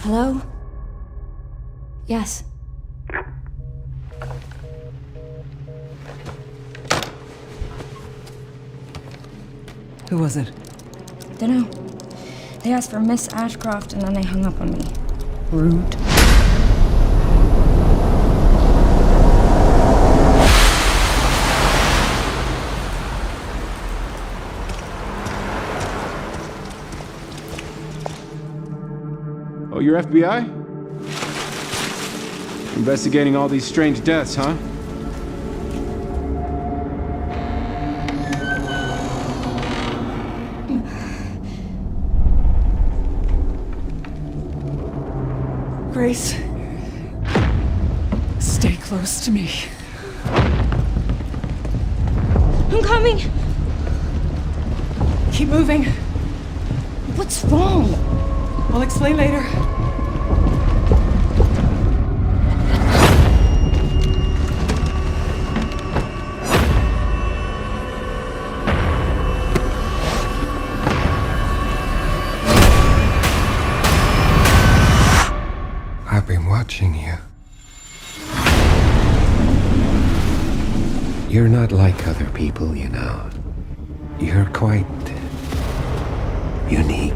Hello? Yes. Who was it? Dunno. They asked for Miss Ashcroft and then they hung up on me. Rude. Oh, you're FBI? Investigating all these strange deaths, huh? Grace. Stay close to me. I'm coming! Keep moving. What's wrong? I'll explain later. I've been watching you. You're not like other people, you know. You're quite unique.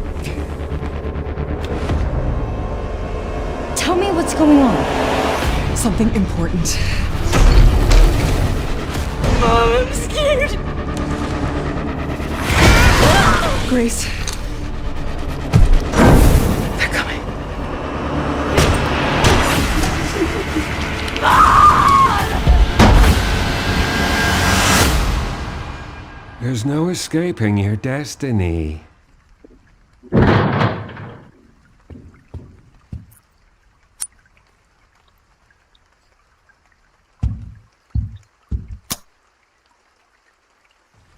Tell me what's going on. Something important. Mom, I'm scared. Grace. They're coming. There's no escaping your destiny.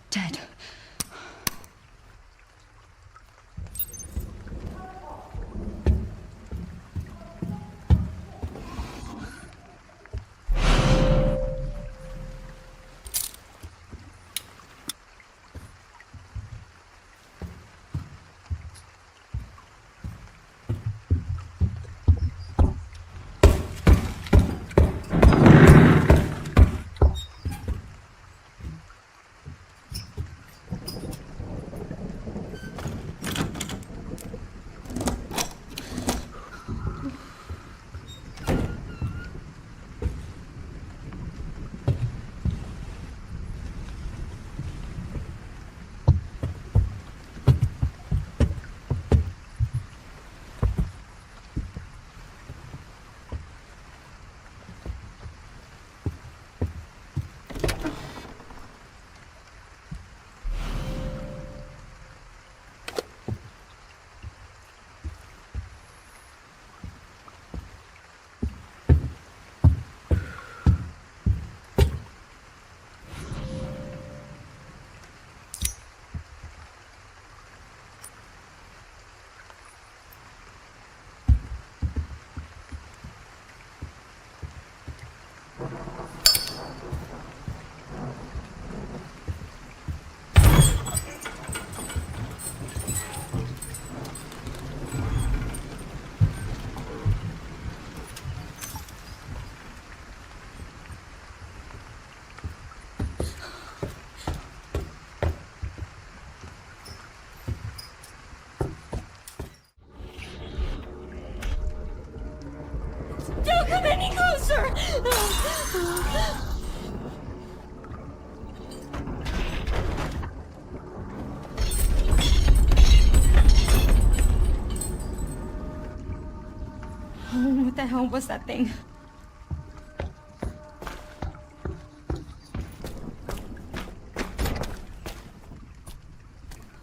Dead. Don't come any closer! Oh, what the hell was that thing?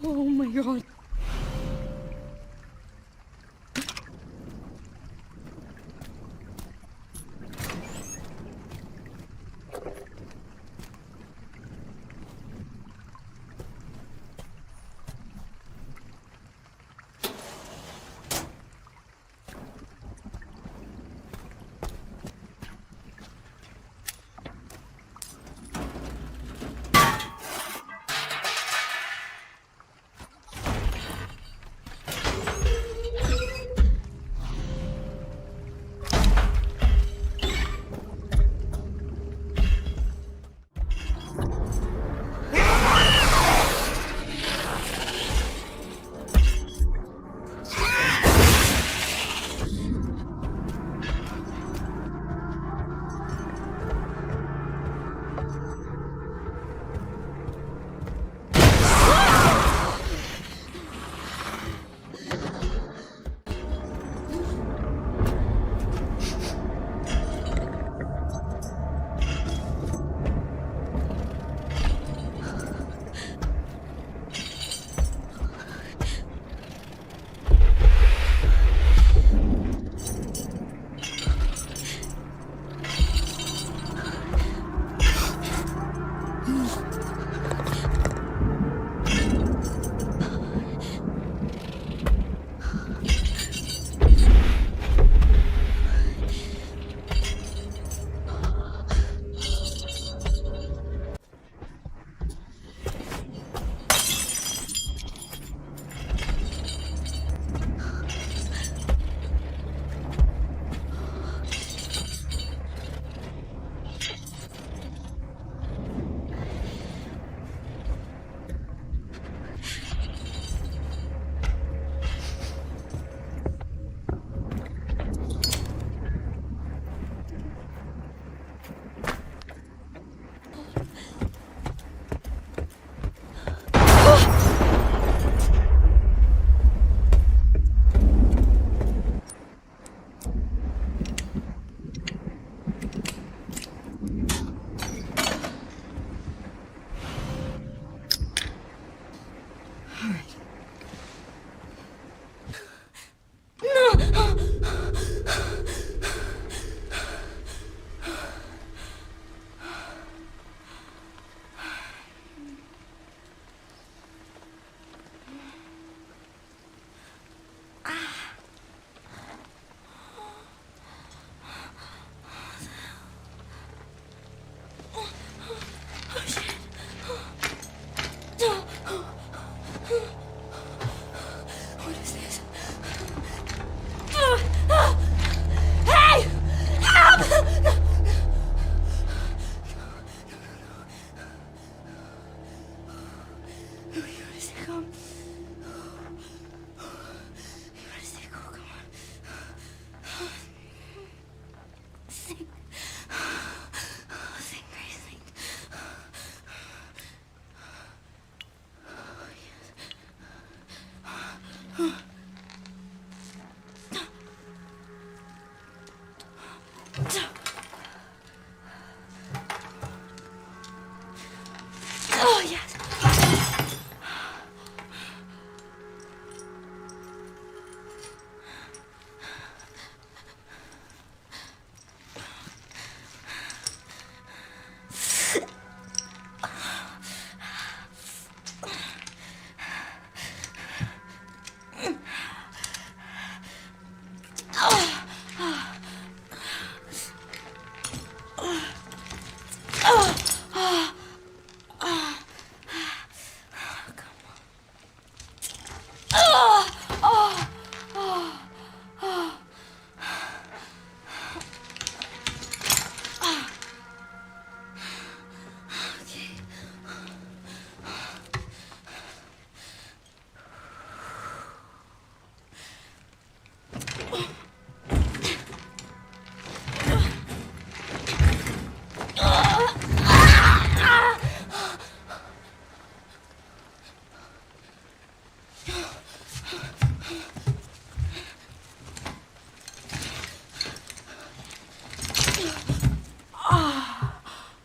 Oh my god. What is this? Hey! Help! You gotta stay calm. You gotta stay cool, come on. Sing. Sing, Grace, sing. Oh, yes.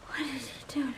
What did it do to me?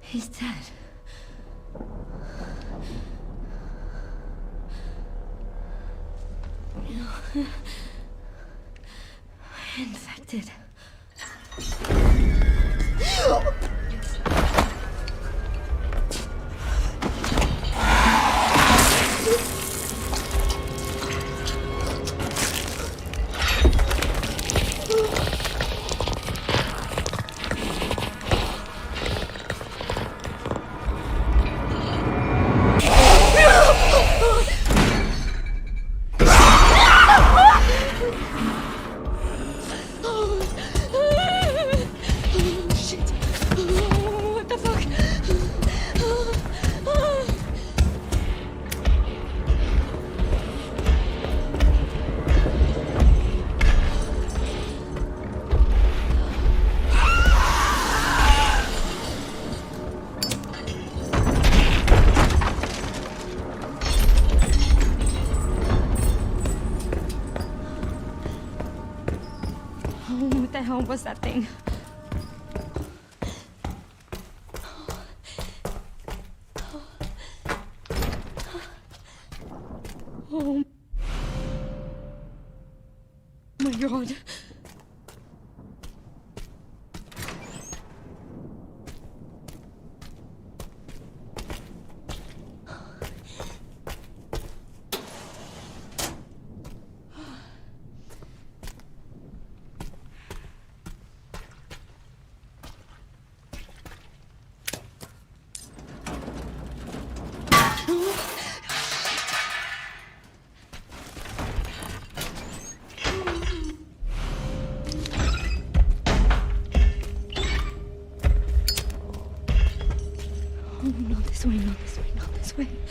He's dead. Infected. What the hell was that thing? Oh my god. this way.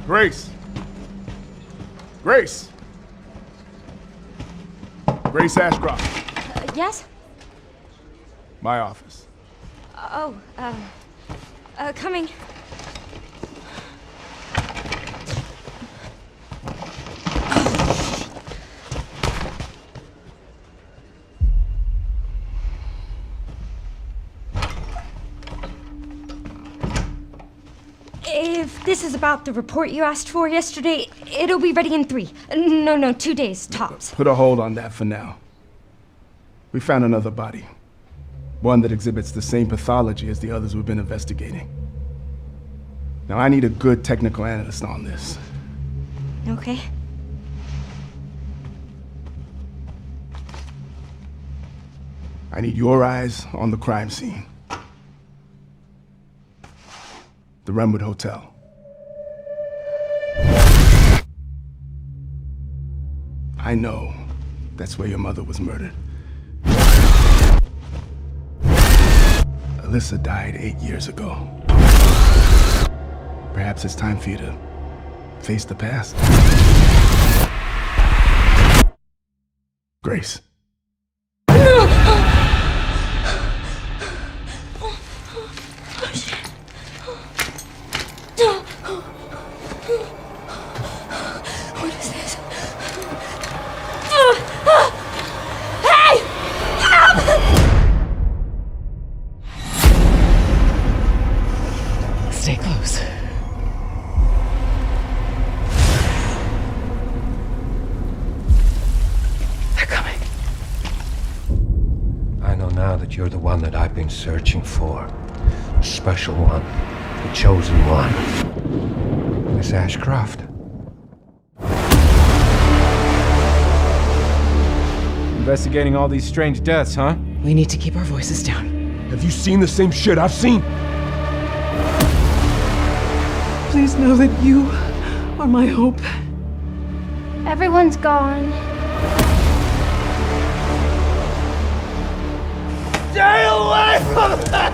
Grace! Grace! Grace Ashcroft. Yes? My office. Oh, coming. If this is about the report you asked for yesterday, it'll be ready in 3. No, 2 days, tops. Put a hold on that for now. We found another body. One that exhibits the same pathology as the others we've been investigating. Now, I need a good technical analyst on this. Okay. I need your eyes on the crime scene. The Renwood Hotel. I know that's where your mother was murdered. Alyssa died 8 years ago. Perhaps it's time for you to face the past. Grace. What is this? Stay close. They're coming. I know now that you're the one that I've been searching for. The special one. The chosen one. Miss Ashcroft. Investigating all these strange deaths, huh? We need to keep our voices down. Have you seen the same shit I've seen? Please know that you are my hope. Everyone's gone. Stay away from that!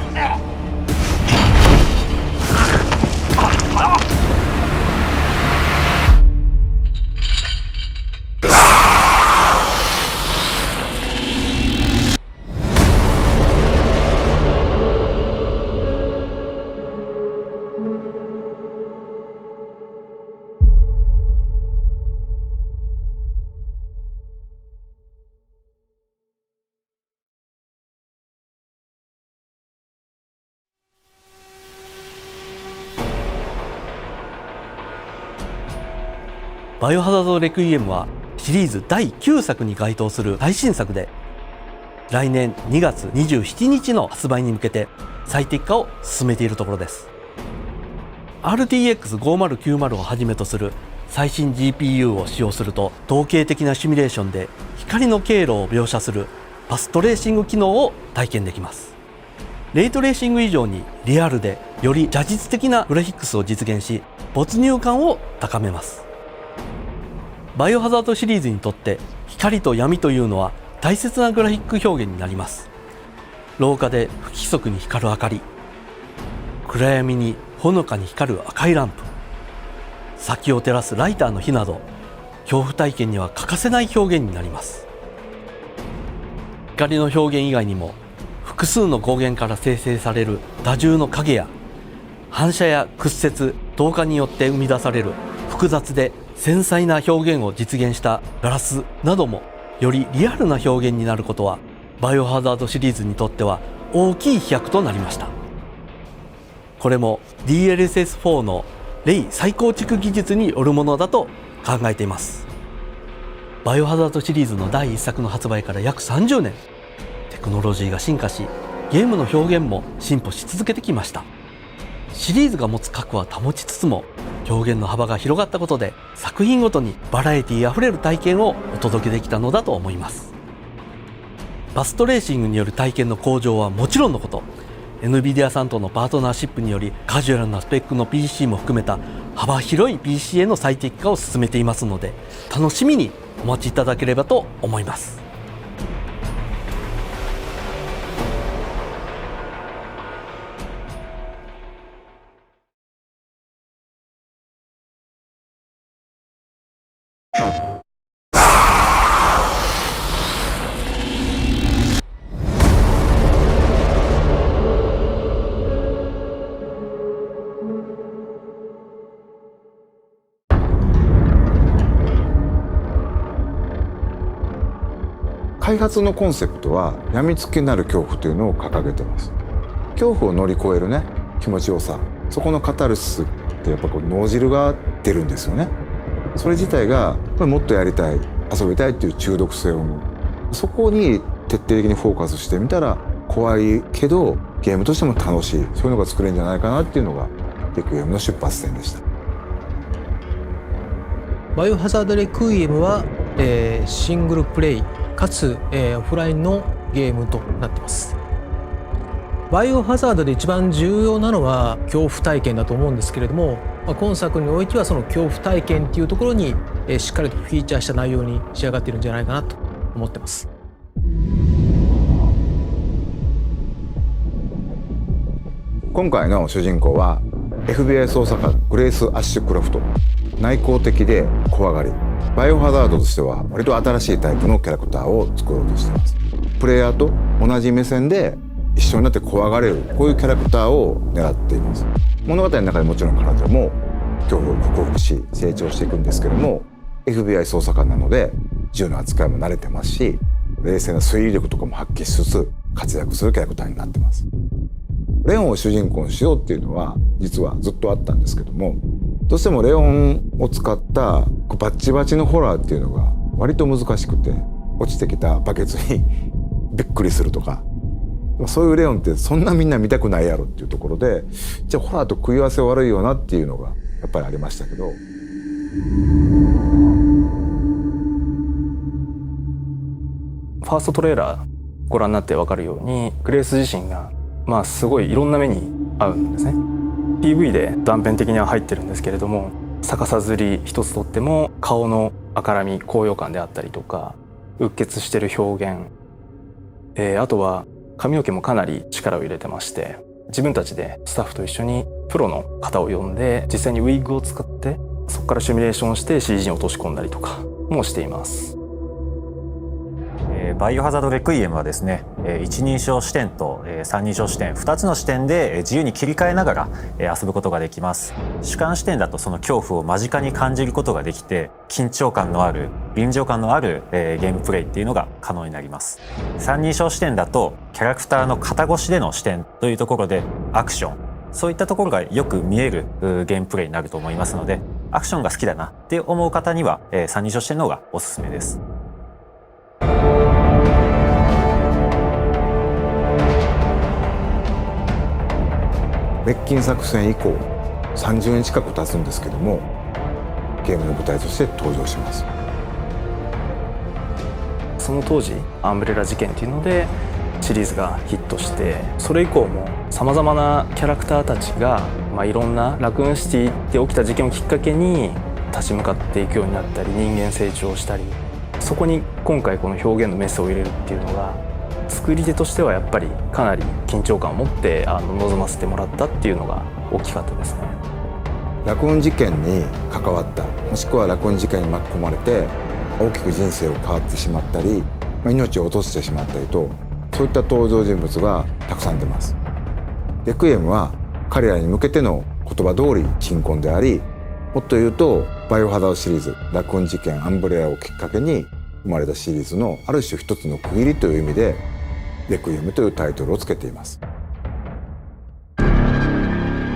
バイオハザードレクイエムはシリーズ第9作に該当する最新作で、来年2月27日の発売に向けて最適化を進めているところです。 RTX5090 をはじめとする最新 GPU を使用すると、統計的なシミュレーションで光の経路を描写するパストレーシング機能を体験できます。レイトレーシング以上にリアルでより写実的なグラフィックスを実現し、没入感を高めます。バイオハザードシリーズにとって光と闇というのは大切なグラフィック表現になります。廊下で不規則に光る明かり、暗闇にほのかに光る赤いランプ、先を照らすライターの火など、恐怖体験には欠かせない表現になります。光の表現以外にも、複数の光源から生成される多重の影や反射や屈折、透過によって生み出される複雑で繊細な表現を実現したガラスなども、よりリアルな表現になることはバイオハザードシリーズにとっては大きい飛躍となりました。これも DLSS4 のレイ再構築技術によるものだと考えています。バイオハザードシリーズの第1作の発売から約30年、テクノロジーが進化し、ゲームの表現も進歩し続けてきました。シリーズが持つ核は保ちつつも、表現の幅が広がったことで、作品ごとにバラエティあふれる体験をお届けできたのだと思います。パストレーシングによる体験の向上はもちろんのこと、NVIDIA さんとのパートナーシップによりカジュアルなスペックの PC も含めた幅広い PC への最適化を進めていますので、楽しみにお待ちいただければと思います。開発のコンセプトは病みつきになる恐怖というのを掲げてます。恐怖を乗り越えるね気持ちよさ、そこのカタルシスってやっぱこう脳汁が出るんですよね。それ自体がもっとやりたい遊びたいっていう中毒性を生む。そこに徹底的にフォーカスしてみたら怖いけどゲームとしても楽しい、そういうのが作れるんじゃないかなっていうのがレクイエムの出発点でした。バイオハザードレクイエムは、シングルプレイかつ、オフラインのゲームとなっています。バイオハザードで一番重要なのは恐怖体験だと思うんですけれども、今作においてはその恐怖体験っていうところに、しっかりとフィーチャーした内容に仕上がっているんじゃないかなと思ってます。今回の主人公は FBI 捜査官グレイス・アッシュクロフト。内向的で怖がり、バイオハザードとしては割と新しいタイプのキャラクターを作ろうとしています。プレイヤーと同じ目線で一緒になって怖がれる、こういうキャラクターを狙っています。物語の中でもちろん彼女も恐怖を克服し成長していくんですけども、 FBI 捜査官なので銃の扱いも慣れてますし、冷静な推理力とかも発揮しつつ活躍するキャラクターになってます。レオンを主人公にしようっていうのは実はずっとあったんですけども、どうしてもレオンを使ったバッチバチのホラーっていうのが割と難しくて、落ちてきたバケツにびっくりするとか、そういうレオンってそんなみんな見たくないやろっていうところで、じゃあホラーと食い合わせ悪いよなっていうのがやっぱりありましたけど、ファーストトレーラーご覧になって分かるように、グレース自身がすごいいろんな目に遭うんですね。 PV で断片的には入ってるんですけれども、逆さずり一つとっても顔の赤らみ、高揚感であったりとか、うっ血してる表現、あとは髪の毛もかなり力を入れてまして、自分たちでスタッフと一緒にプロの方を呼んで実際にウィッグを使ってそこからシミュレーションして CG に落とし込んだりとかもしています。バイオハザードレクイエムはですね、一人称視点と三人称視点2つの視点で自由に切り替えながら遊ぶことができます。主観視点だとその恐怖を間近に感じることができて、緊張感のある臨場感のあるゲームプレイっていうのが可能になります。三人称視点だとキャラクターの肩越しでの視点というところでアクション、そういったところがよく見えるゲームプレイになると思いますので、アクションが好きだなって思う方には三人称視点の方がおすすめです。滅菌作戦以降30年近く経つんですけども、ゲームの舞台として登場します。その当時アンブレラ事件っていうのでシリーズがヒットして、それ以降もさまざまなキャラクターたちが、いろんなラクーンシティって起きた事件をきっかけに立ち向かっていくようになったり、人間成長したり、そこに今回この表現のメスを入れるっていうのが作り手としてはやっぱりかなり緊張感を持って臨ませてもらったっていうのが大きかったですね。ラクーン事件に関わった、もしくはラクーン事件に巻き込まれて大きく人生を変わってしまったり、命を落としてしまったりと、そういった登場人物がたくさん出ます。レクイエムは彼らに向けての言葉通り鎮魂であり、もっと言うとバイオハザードシリーズ、ラクーン事件、アンブレラをきっかけに生まれたシリーズのある種一つの区切りという意味でレクイエムというタイトルをつけています。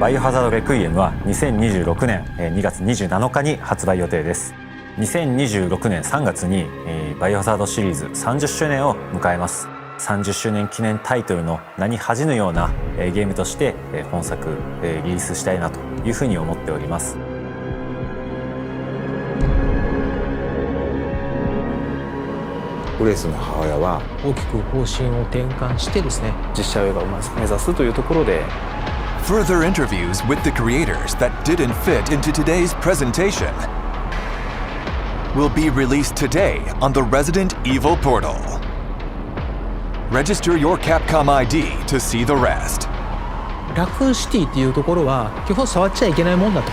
バイオハザードレクイエムは2026年2月27日に発売予定です。2026年3月にバイオハザードシリーズ30周年を迎えます。30周年記念タイトルの名に恥じぬようなゲームとして本作リリースしたいなというふうに思っております。グレイスの母親は大きく方針を転換してですね、実写映画を目指すというところで、 Further interviews with the creators that didn't fit into today's presentation will be released today on the Resident Evil portal. Register your Capcom ID to see the rest. ラクーンシティっていうところは基本触っちゃいけないもんだと。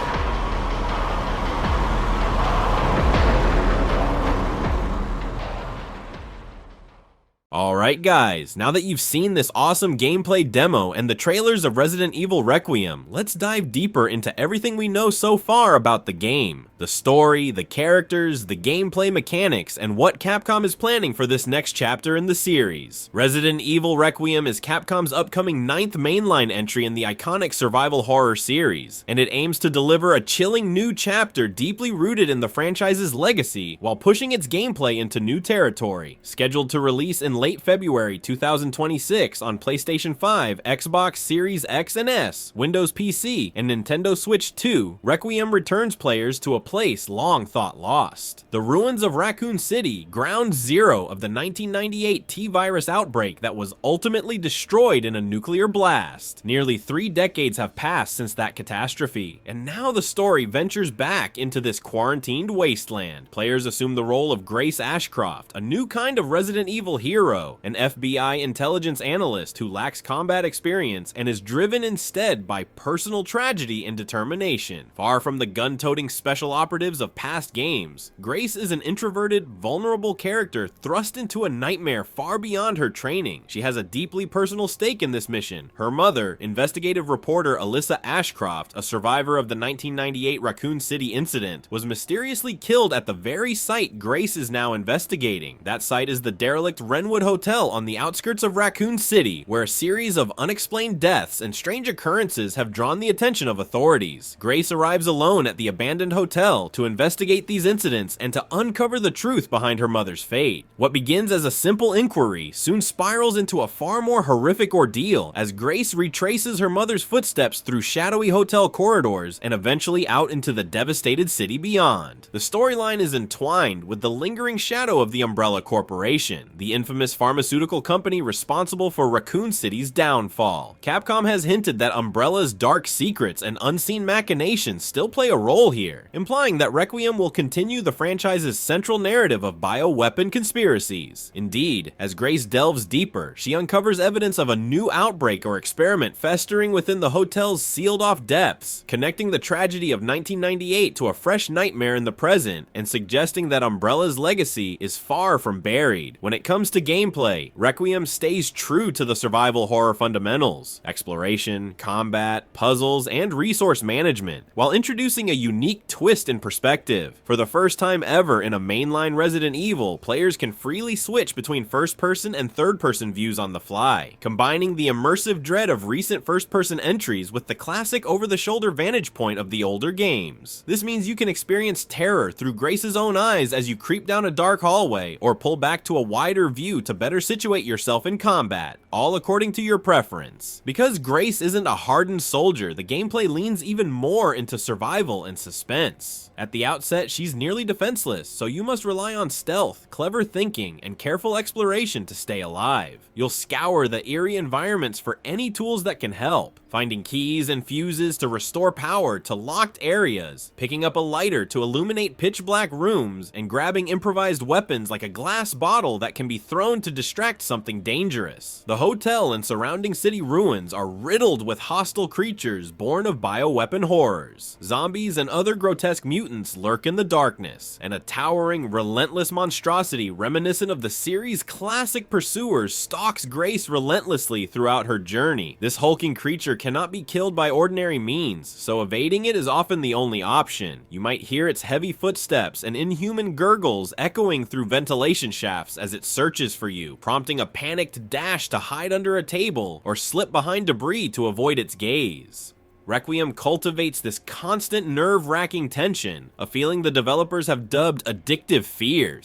Alright guys, now that you've seen this awesome gameplay demo and the trailers of Resident Evil Requiem, let's dive deeper into everything we know so far about the game. The story, the characters, the gameplay mechanics, and what Capcom is planning for this next chapter in the series. Resident Evil Requiem is Capcom's upcoming 9th mainline entry in the iconic survival horror series, and it aims to deliver a chilling new chapter deeply rooted in the franchise's legacy while pushing its gameplay into new territory. Scheduled to release in late February 2026 on PlayStation 5, Xbox Series X and S, Windows PC, and Nintendo Switch 2, Requiem returns players to a place long thought lost. The ruins of Raccoon City, ground zero of the 1998 T-virus outbreak that was ultimately destroyed in a nuclear blast. Nearly 3 decades have passed since that catastrophe, and now the story ventures back into this quarantined wasteland. Players assume the role of Grace Ashcroft, a new kind of Resident Evil hero, an FBI intelligence analyst who lacks combat experience and is driven instead by personal tragedy and determination. Far from the gun-toting special operatives of past games, Grace is an introverted, vulnerable character thrust into a nightmare far beyond her training. She has a deeply personal stake in this mission. Her mother, investigative reporter Alyssa Ashcroft, a survivor of the 1998 Raccoon City incident, was mysteriously killed at the very site Grace is now investigating. That site is the derelict Renwood Hotel on the outskirts of Raccoon City, where a series of unexplained deaths and strange occurrences have drawn the attention of authorities. Grace arrives alone at the abandoned hotel to investigate these incidents and to uncover the truth behind her mother's fate. What begins as a simple inquiry soon spirals into a far more horrific ordeal as Grace retraces her mother's footsteps through shadowy hotel corridors and eventually out into the devastated city beyond. The storyline is entwined with the lingering shadow of the Umbrella Corporation, the infamous pharmaceutical company responsible for Raccoon City's downfall. Capcom has hinted that Umbrella's dark secrets and unseen machinations still play a role here, implying that Requiem will continue the franchise's central narrative of bioweapon conspiracies. Indeed, as Grace delves deeper, she uncovers evidence of a new outbreak or experiment festering within the hotel's sealed-off depths, connecting the tragedy of 1998 to a fresh nightmare in the present, and suggesting that Umbrella's legacy is far from buried. When it comes to gameplay, Requiem stays true to the survival horror fundamentals: exploration, combat, puzzles, and resource management, while introducing a unique twist in perspective. For the first time ever in a mainline Resident Evil, players can freely switch between first-person and third-person views on the fly, combining the immersive dread of recent first-person entries with the classic over-the-shoulder vantage point of the older games. This means you can experience terror through Grace's own eyes as you creep down a dark hallway, or pull back to a wider view to better situate yourself in combat, all according to your preference. Because Grace isn't a hardened soldier, the gameplay leans even more into survival and suspense. At the outset, she's nearly defenseless, so you must rely on stealth, clever thinking, and careful exploration to stay alive. You'll scour the eerie environments for any tools that can help, finding keys and fuses to restore power to locked areas, picking up a lighter to illuminate pitch-black rooms, and grabbing improvised weapons like a glass bottle that can be thrown to distract something dangerous. The hotel and surrounding city ruins are riddled with hostile creatures born of bioweapon horrors. Zombies and other grotesque mutants lurk in the darkness, and a towering, relentless monstrosity reminiscent of the series' classic pursuers stalks Grace relentlessly throughout her journey. This hulking creature cannot be killed by ordinary means, so evading it is often the only option. You might hear its heavy footsteps and inhuman gurgles echoing through ventilation shafts as it searches for you, prompting a panicked dash to hide under a table or slip behind debris to avoid its gaze. Requiem cultivates this constant nerve-wracking tension, a feeling the developers have dubbed addictive fear,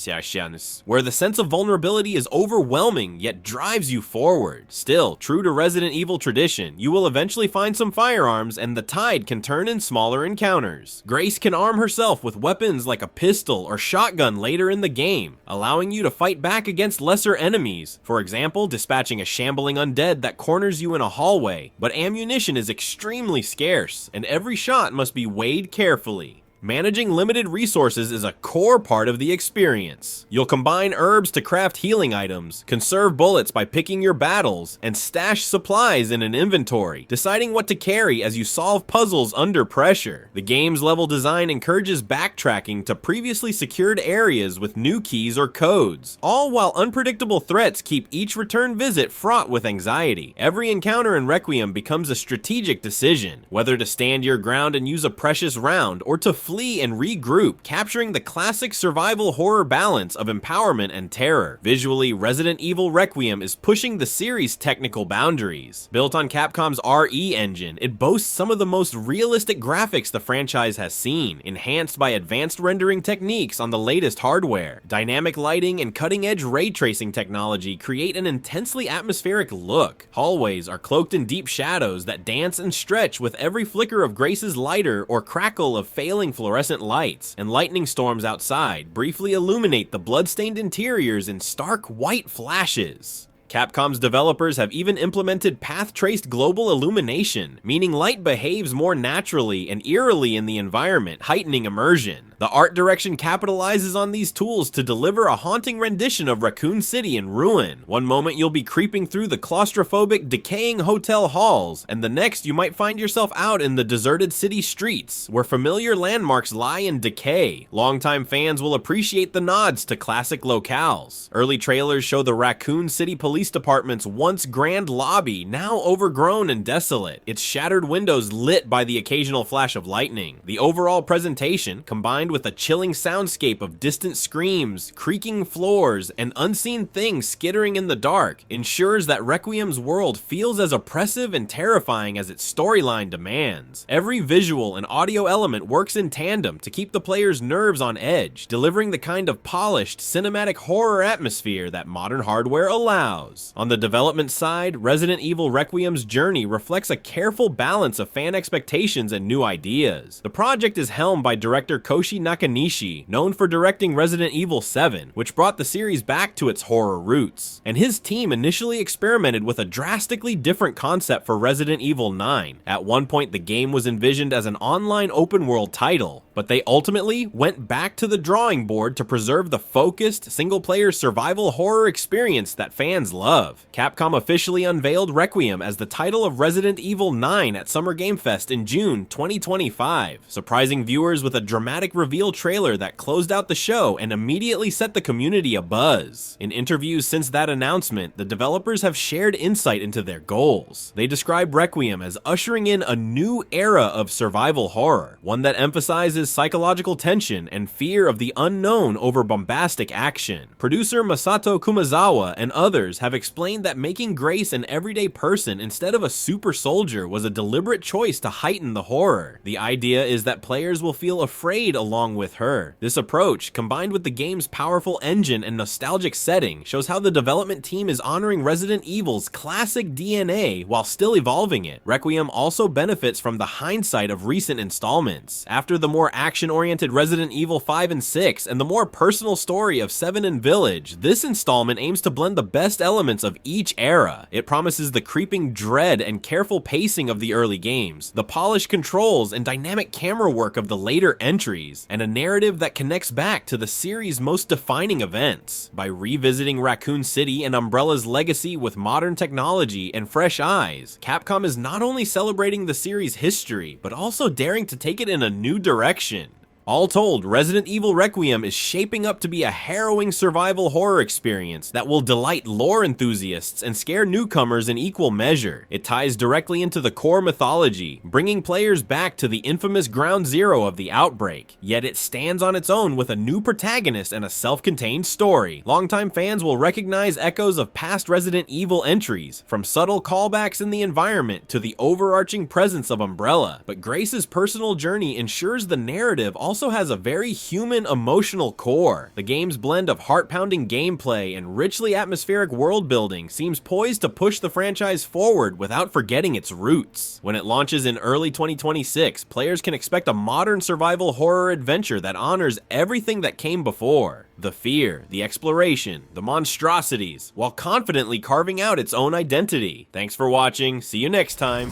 where the sense of vulnerability is overwhelming yet drives you forward. Still, true to Resident Evil tradition, you will eventually find some firearms and the tide can turn in smaller encounters. Grace can arm herself with weapons like a pistol or shotgun later in the game, allowing you to fight back against lesser enemies, for example, dispatching a shambling undead that corners you in a hallway, but ammunition is extremely scarce, and every shot must be weighed carefully. Managing limited resources is a core part of the experience. You'll combine herbs to craft healing items, conserve bullets by picking your battles, and stash supplies in an inventory, deciding what to carry as you solve puzzles under pressure. The game's level design encourages backtracking to previously secured areas with new keys or codes, all while unpredictable threats keep each return visit fraught with anxiety. Every encounter in Requiem becomes a strategic decision, whether to stand your ground and use a precious round, or to flee and regroup, capturing the classic survival horror balance of empowerment and terror. Visually, Resident Evil Requiem is pushing the series' technical boundaries. Built on Capcom's RE engine, it boasts some of the most realistic graphics the franchise has seen, enhanced by advanced rendering techniques on the latest hardware. Dynamic lighting and cutting-edge ray tracing technology create an intensely atmospheric look. Hallways are cloaked in deep shadows that dance and stretch with every flicker of Grace's lighter or crackle of failing fluorescent lights, and lightning storms outside briefly illuminate the bloodstained interiors in stark white flashes. Capcom's developers have even implemented path-traced global illumination, meaning light behaves more naturally and eerily in the environment, heightening immersion. The art direction capitalizes on these tools to deliver a haunting rendition of Raccoon City in ruin. One moment you'll be creeping through the claustrophobic, decaying hotel halls, and the next you might find yourself out in the deserted city streets, where familiar landmarks lie in decay. Longtime fans will appreciate the nods to classic locales. Early trailers show the Raccoon City Police Department's once grand lobby now overgrown and desolate, its shattered windows lit by the occasional flash of lightning. The overall presentation, combined with a chilling soundscape of distant screams, creaking floors, and unseen things skittering in the dark, ensures that Requiem's world feels as oppressive and terrifying as its storyline demands. Every visual and audio element works in tandem to keep the player's nerves on edge, delivering the kind of polished, cinematic horror atmosphere that modern hardware allows. On the development side, Resident Evil Requiem's journey reflects a careful balance of fan expectations and new ideas. The project is helmed by director Koshi Nakanishi, known for directing Resident Evil 7, which brought the series back to its horror roots. And his team initially experimented with a drastically different concept for Resident Evil 9. At one point, the game was envisioned as an online open-world title, but they ultimately went back to the drawing board to preserve the focused, single-player survival horror experience that fans love. Capcom officially unveiled Requiem as the title of Resident Evil 9 at Summer Game Fest in June 2025, surprising viewers with a dramatic reveal trailer that closed out the show and immediately set the community abuzz. In interviews since that announcement, the developers have shared insight into their goals. They describe Requiem as ushering in a new era of survival horror, one that emphasizes psychological tension and fear of the unknown over bombastic action. Producer Masato Kumazawa and others have explained that making Grace an everyday person instead of a super soldier was a deliberate choice to heighten the horror. The idea is that players will feel afraid along with her. This approach, combined with the game's powerful engine and nostalgic setting, shows how the development team is honoring Resident Evil's classic DNA while still evolving it. Requiem also benefits from the hindsight of recent installments. After the more action-oriented Resident Evil 5 and 6 and the more personal story of 7 and Village, this installment aims to blend the best elements of each era. It promises the creeping dread and careful pacing of the early games, the polished controls and dynamic camera work of the later entries, and a narrative that connects back to the series' most defining events. By revisiting Raccoon City and Umbrella's legacy with modern technology and fresh eyes, Capcom is not only celebrating the series' history, but also daring to take it in a new direction. All told, Resident Evil Requiem is shaping up to be a harrowing survival horror experience that will delight lore enthusiasts and scare newcomers in equal measure. It ties directly into the core mythology, bringing players back to the infamous ground zero of the outbreak, yet it stands on its own with a new protagonist and a self-contained story. Longtime fans will recognize echoes of past Resident Evil entries, from subtle callbacks in the environment to the overarching presence of Umbrella, but Grace's personal journey ensures the narrative also has a very human, emotional core. The game's blend of heart-pounding gameplay and richly atmospheric world-building seems poised to push the franchise forward without forgetting its roots. When it launches in early 2026, players can expect a modern survival horror adventure that honors everything that came before. The fear, the exploration, the monstrosities, while confidently carving out its own identity. Thanks for watching, see you next time.